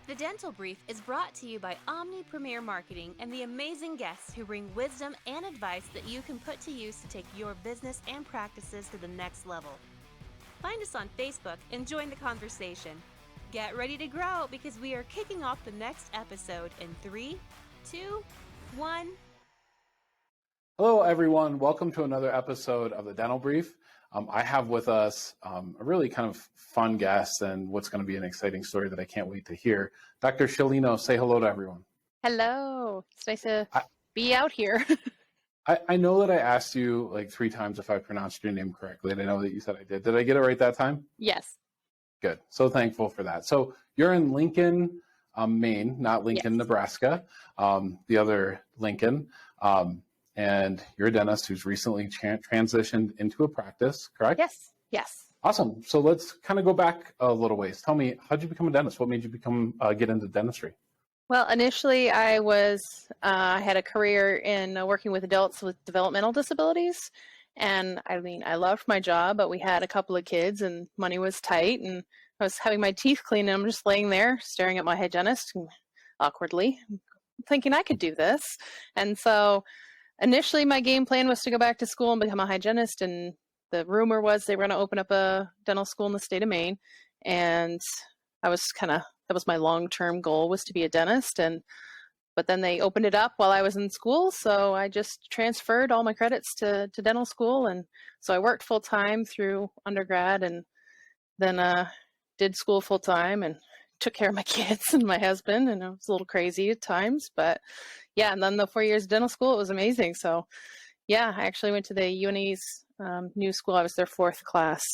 The Dental Brief is brought to you by Omni Premier Marketing and the amazing guests who bring wisdom and advice that you can put to use to take your business and practices to the next level. Find us on Facebook and join the conversation. Get ready to grow because we are kicking off the next episode in 3, 2, 1. Hello, everyone. Welcome to another episode of the Dental Brief. I have with us a really kind of fun guest and what's going to be an exciting story that I can't wait to hear. Dr. Sciolino, say hello to everyone. Hello. It's nice to be out here. I know that I asked you like 3 times if I pronounced your name correctly, and I know that you said I did. Did I get it right that time? Yes. Good. So thankful for that. So you're in Lincoln, Maine, not Lincoln, yes. Nebraska, the other Lincoln. And you're a dentist who's recently transitioned into a practice, correct? Yes. Awesome. So let's kind of go back a little ways. Tell me, how'd you become a dentist? What made you get into dentistry? Well, initially I had a career in working with adults with developmental disabilities. And I loved my job, but we had a couple of kids and money was tight and I was having my teeth cleaned and I'm just laying there staring at my hygienist awkwardly, thinking I could do this. And so initially, my game plan was to go back to school and become a hygienist, and the rumor was they were going to open up a dental school in the state of Maine, and that was my long-term goal, was to be a dentist, but then they opened it up while I was in school, so I just transferred all my credits to dental school, and so I worked full-time through undergrad, and then did school full-time, and took care of my kids and my husband, and it was a little crazy at times, but yeah, and then the 4 years of dental school, it was amazing. So yeah, I actually went to the UNE's new school. I was their 4th class.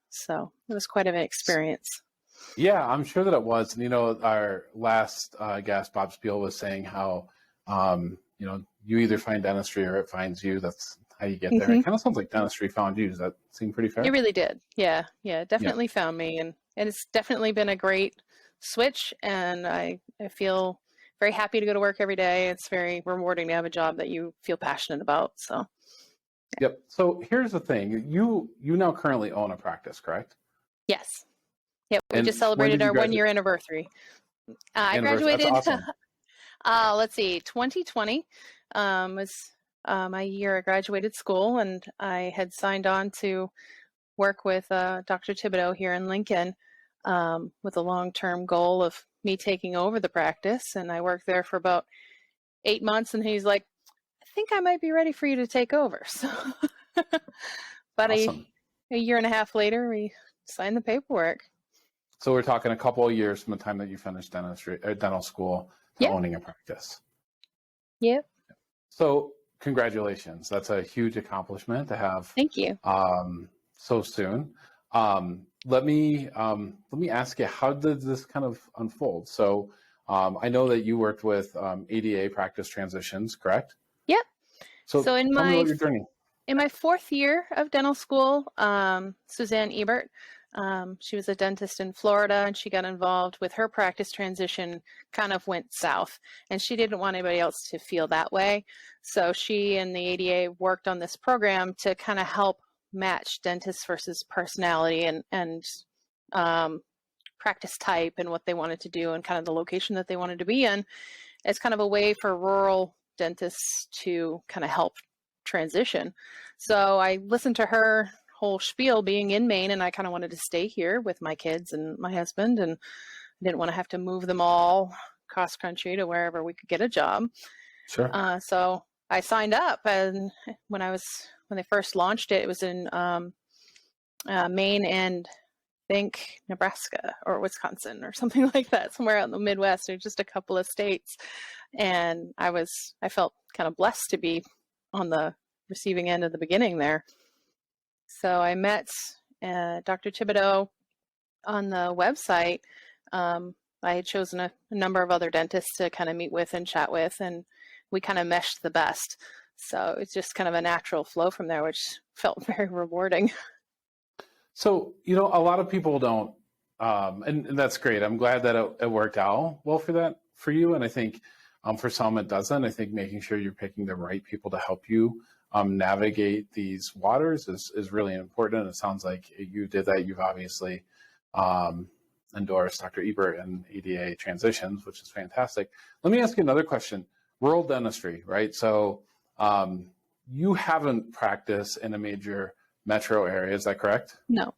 So it was quite an experience. Yeah, I'm sure that it was. And, our last guest, Bob Spiel, was saying how, you either find dentistry or it finds you. That's how you get there. It kind of sounds like dentistry found you. Does that seem pretty fair? It really did. Yeah, it definitely found me. And it's definitely been a great switch. And I feel very happy to go to work every day. It's very rewarding to have a job that you feel passionate about. So. Yep. So here's the thing. You now currently own a practice, correct? Yes. Yep. We just celebrated our 1-year anniversary. I graduated. That's awesome. Let's see. 2020 was my year I graduated school, and I had signed on to work with Dr. Thibodeau here in Lincoln with a long-term goal of me taking over the practice. And I worked there for about 8 months, and he's like, I think I might be ready for you to take over. So but awesome. a year and a half later, we signed the paperwork. So we're talking a couple of years from the time that you finished dental school to owning a practice. Yep. So congratulations. That's a huge accomplishment to have. Thank you. So soon. Let me ask you, how did this kind of unfold? So I know that you worked with ADA practice transitions, correct? Yep. So tell me about your journey. In my 4th year of dental school, Suzanne Ebert, she was a dentist in Florida, and she got involved with her practice transition, kind of went south, and she didn't want anybody else to feel that way. So she and the ADA worked on this program to kind of help match dentists versus personality and practice type and what they wanted to do and kind of the location that they wanted to be in. It's kind of a way for rural dentists to kind of help transition. So I listened to her whole spiel being in Maine, and I kind of wanted to stay here with my kids and my husband, and I didn't want to have to move them all cross country to wherever we could get a job. Sure. So I signed up, and when they first launched it, it was in Maine and I think Nebraska or Wisconsin or something like that, somewhere out in the Midwest, or just a couple of states. And I felt kind of blessed to be on the receiving end of the beginning there. So I met Dr. Thibodeau on the website. I had chosen a number of other dentists to kind of meet with and chat with, and we kind of meshed the best. So it's just kind of a natural flow from there, which felt very rewarding. So, a lot of people don't, and that's great. I'm glad that it worked out well for you. And I think for some it doesn't. I think making sure you're picking the right people to help you navigate these waters is really important. And it sounds like you did that. You've obviously endorse Dr. Ebert and ADA transitions, which is fantastic. Let me ask you another question. Rural dentistry, right? So you haven't practiced in a major metro area, is that correct? No.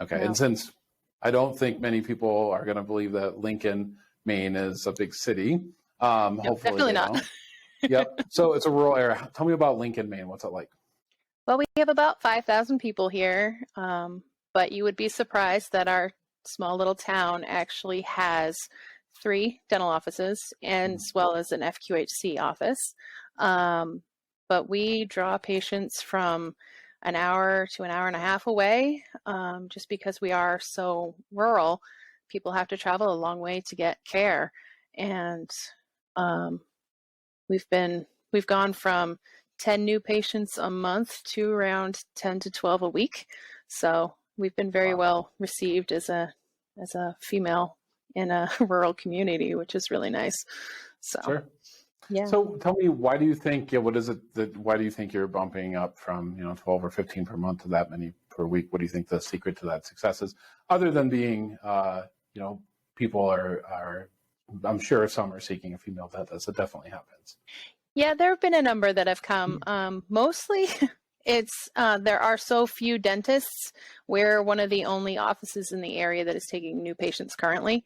Okay, No. and since I don't think many people are going to believe that Lincoln, Maine is a big city, hopefully definitely they not. don't. Yep, so it's a rural area. Tell me about Lincoln, Maine. What's it like? Well, we have about 5,000 people here, but you would be surprised that our small little town actually has 3 dental offices as well as an FQHC office. But we draw patients from an hour to an hour and a half away, just because we are so rural. People have to travel a long way to get care, and we've gone from 10 new patients a month to around 10 to 12 a week. So we've been very well received as a female in a rural community, which is really nice. So Sure. yeah. So tell me, why do you think, what is it that, why do you think you're bumping up from, 12 or 15 per month to that many per week? What do you think the secret to that success is? Other than being, people are, I'm sure some are seeking a female dentist. It definitely happens. Yeah, there have been a number that have come. Mostly, it's there are so few dentists. We're one of the only offices in the area that is taking new patients currently.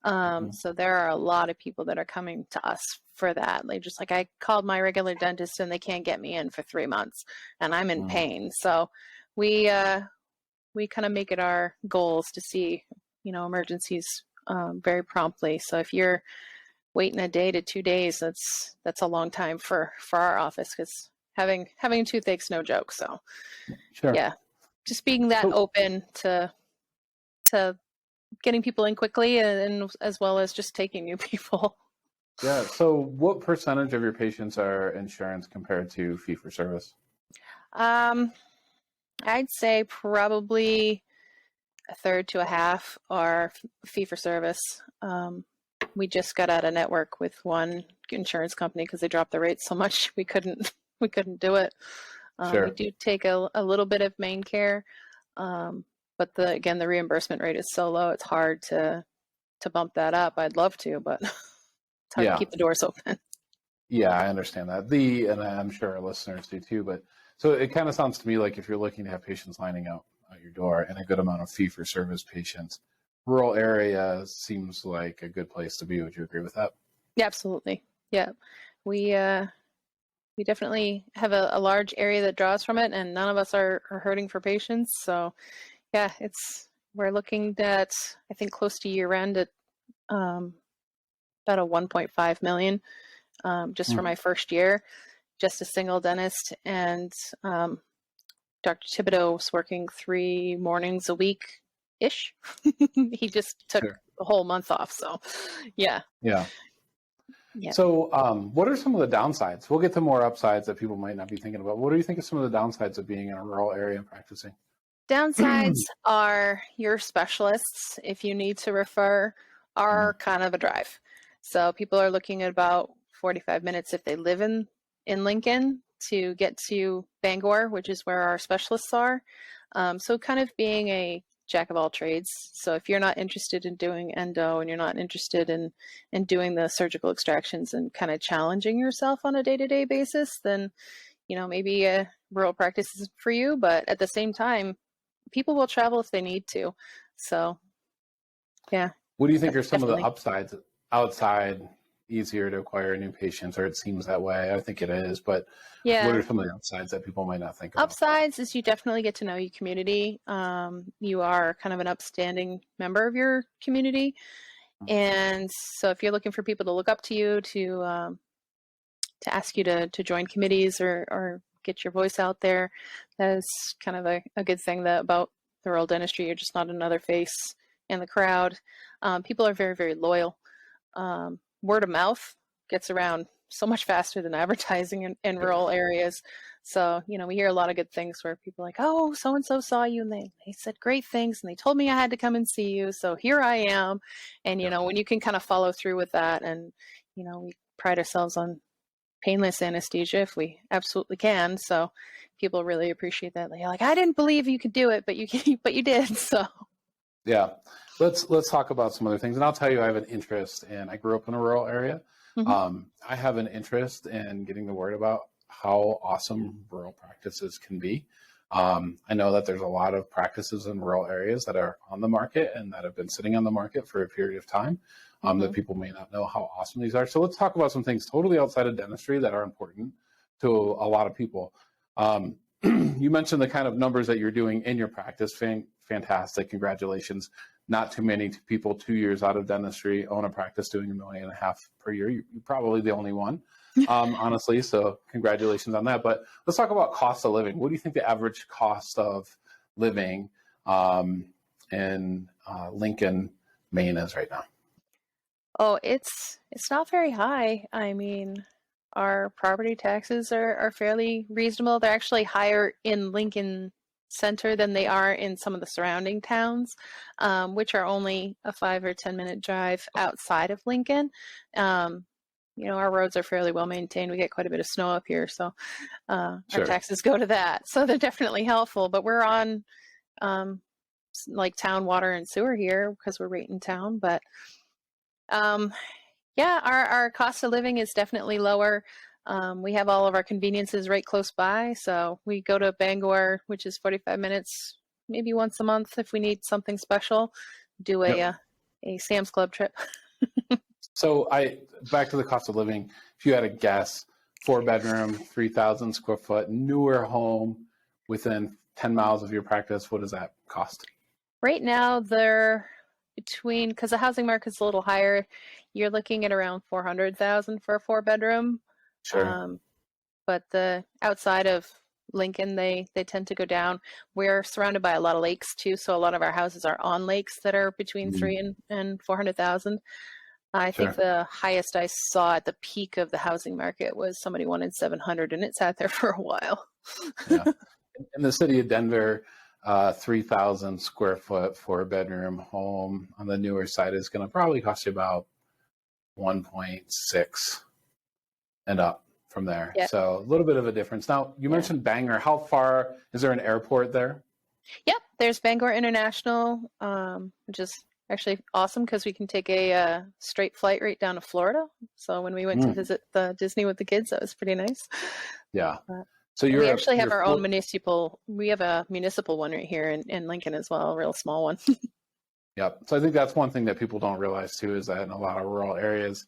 So there are a lot of people that are coming to us for that. They just like, I called my regular dentist and they can't get me in for 3 months, and I'm in pain. So we kind of make it our goals to see emergencies very promptly. So if you're waiting a day to 2 days, that's a long time for our office, because having a toothache's no joke. So Sure. yeah, just being that open to getting people in quickly, and as well as just taking new people. Yeah. So what percentage of your patients are insurance compared to fee for service? I'd say probably a third to a half are fee for service. We just got out of network with one insurance company because they dropped the rates so much we couldn't do it. Sure. We do take a little bit of main care, but the reimbursement rate is so low, it's hard to bump that up. I'd love to, but it's hard to keep the doors open. Yeah, I understand that. And I'm sure our listeners do too, but so it kind of sounds to me like if you're looking to have patients lining out your door and a good amount of fee for service patients, rural area seems like a good place to be. Would you agree with that? Yeah, absolutely. Yeah. We definitely have a large area that draws from it, and none of us are hurting for patients. So yeah, we're looking at, I think, close to year end at about a 1.5 million just for my first year, just a single dentist. And Dr. Thibodeau was working 3 mornings a week ish. He just took a whole month off. So yeah. So what are some of the downsides? We'll get to more upsides that people might not be thinking about. What do you think of some of the downsides of being in a rural area and practicing? Downsides are your specialists, if you need to refer, are kind of a drive. So people are looking at about 45 minutes if they live in Lincoln to get to Bangor, which is where our specialists are. So kind of being a jack of all trades. So if you're not interested in doing endo, and you're not interested in doing the surgical extractions and kind of challenging yourself on a day-to-day basis, then maybe a rural practice isn't for you. But at the same time, people will travel if they need to. So yeah. What do you think are some of the upsides outside? Easier to acquire new patients, or it seems that way. I think it is, but what are some of the upsides that people might not think about? Upsides is you definitely get to know your community. You are kind of an upstanding member of your community, and so if you're looking for people to look up to you, to ask you to join committees or get your voice out there, that is kind of a good thing about the rural dentistry. You're just not another face in the crowd. People are very, very loyal. Word of mouth gets around so much faster than advertising in rural areas. So, we hear a lot of good things where people are like, oh, so-and-so saw you and they said great things and they told me I had to come and see you. So here I am. And, when you can kind of follow through with that, and, we pride ourselves on painless anesthesia if we absolutely can. So people really appreciate that. They're like, I didn't believe you could do it, but you did. So. Yeah. let's talk about some other things. And I'll tell you, I have an interest in. I grew up in a rural area. Hmm. I have an interest in getting the word about how awesome rural practices can be. I know that there's a lot of practices in rural areas that are on the market and that have been sitting on the market for a period of time. That people may not know how awesome these are. So let's talk about some things totally outside of dentistry that are important to a lot of people. You mentioned the kind of numbers that you're doing in your practice. Fantastic. Congratulations. Not too many people 2 years out of dentistry own a practice doing $1.5 million per year. You're probably the only one, honestly. So congratulations on that. But let's talk about cost of living. What do you think the average cost of living in Lincoln, Maine is right now? Oh, it's not very high. I mean, our property taxes are fairly reasonable. They're actually higher in Lincoln Center than they are in some of the surrounding towns, which are only a 5 or 10-minute drive outside of Lincoln. Our roads are fairly well maintained. We get quite a bit of snow up here, so our taxes go to that. So they're definitely helpful. But we're on like town water and sewer here because we're right in town. But yeah, our cost of living is definitely lower. We have all of our conveniences right close by. So we go to Bangor, which is 45 minutes, maybe once a month if we need something special, do a Sam's Club trip. So back to the cost of living, if you had a guess, 4-bedroom, 3,000 square foot, newer home within 10 miles of your practice, what does that cost? Right now, they're because the housing market's a little higher, you're looking at around 400,000 for a 4-bedroom. Sure. But the outside of Lincoln, they tend to go down. We're surrounded by a lot of lakes too, so a lot of our houses are on lakes that are between 3 and 400,000. I think the highest I saw at the peak of the housing market was somebody wanted 700, and it sat there for a while. Yeah. In the city of Denver, 3,000 square foot 4-bedroom home on the newer side is going to probably cost you about 1.6 and up from there. Yeah. So a little bit of a difference. Now, you mentioned Bangor. How far is there an airport there? Yep, there's Bangor International, which is actually awesome because we can take a straight flight right down to Florida. So when we went to visit the Disney with the kids, that was pretty nice. Yeah. So we actually have our own municipal. We have a municipal one right here in Lincoln as well, a real small one. Yep. So I think that's one thing that people don't realize too, is that in a lot of rural areas,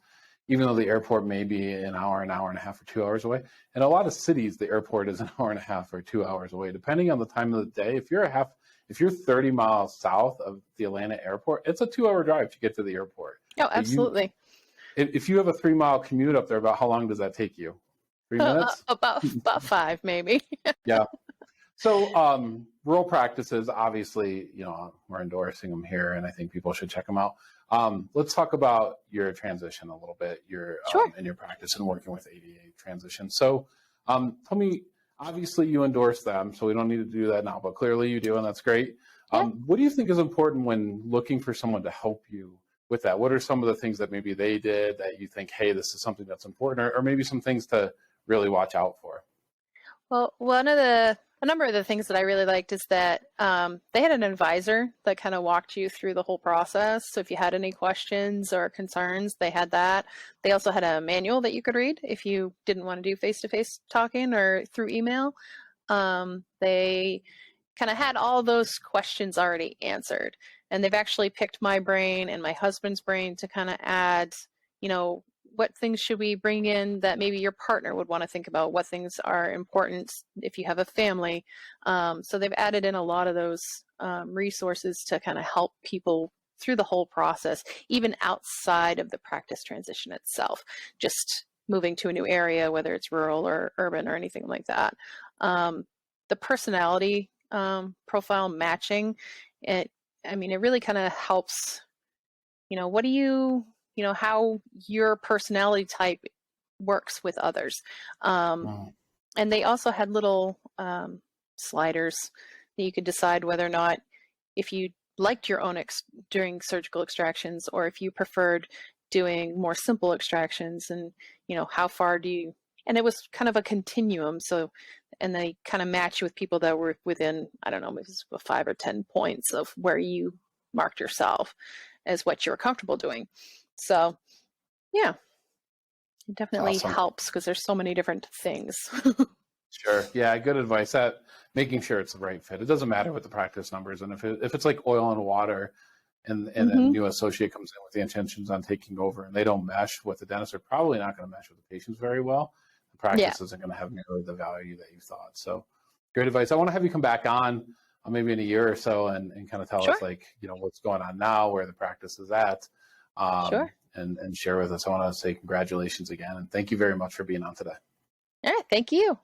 even though the airport may be an hour and a half, or 2 hours away, in a lot of cities, the airport is an hour and a half or 2 hours away, depending on the time of the day. If you're 30 miles south of the Atlanta airport, it's a 2-hour drive to get to the airport. Oh, absolutely. If you have a 3-mile commute up there, about how long does that take you? 3 minutes? About 5, maybe. Yeah. So rural practices, obviously, we're endorsing them here, and I think people should check them out. Let's talk about your transition a little bit, in your practice and working with ADA transition. So tell me, obviously you endorse them, so we don't need to do that now, but clearly you do, and that's great. What do you think is important when looking for someone to help you with that? What are some of the things that maybe they did that you think, hey, this is something that's important, or maybe some things to really watch out for? Well, a number of the things that I really liked is that they had an advisor that kind of walked you through the whole process. So if you had any questions or concerns, they had that. They also had a manual that you could read if you didn't want to do face-to-face talking or through email. They kind of had all those questions already answered. And they've actually picked my brain and my husband's brain to kind of add, what things should we bring in that maybe your partner would want to think about, what things are important if you have a family. So they've added in a lot of those resources to kind of help people through the whole process, even outside of the practice transition itself, just moving to a new area, whether it's rural or urban or anything like that. The personality profile matching, it really kind of helps, how your personality type works with others. And they also had little sliders that you could decide whether or not, if you liked your own during surgical extractions, or if you preferred doing more simple extractions, and how far do you, and it was kind of a continuum. So, and they kind of match you with people that were within, I don't know, maybe 5 or 10 points of where you marked yourself as what you're comfortable doing. So yeah, it definitely Awesome. helps because there's so many different things. Sure. Yeah, good advice. That making sure it's the right fit. It doesn't matter what the practice numbers, and if it's like oil and water, and a Hmm. new associate comes in with the intentions on taking over, and they don't mesh with the dentist, they're probably not going to mesh with the patients very well. The Yeah, practice isn't going to have nearly the value that you thought. So, great advice. I want to have you come back on maybe in a year or so and kind of tell sure, us like what's going on now, where the practice is at, sure. and share with us. I want to say congratulations again and thank you very much for being on today. Yeah, thank you.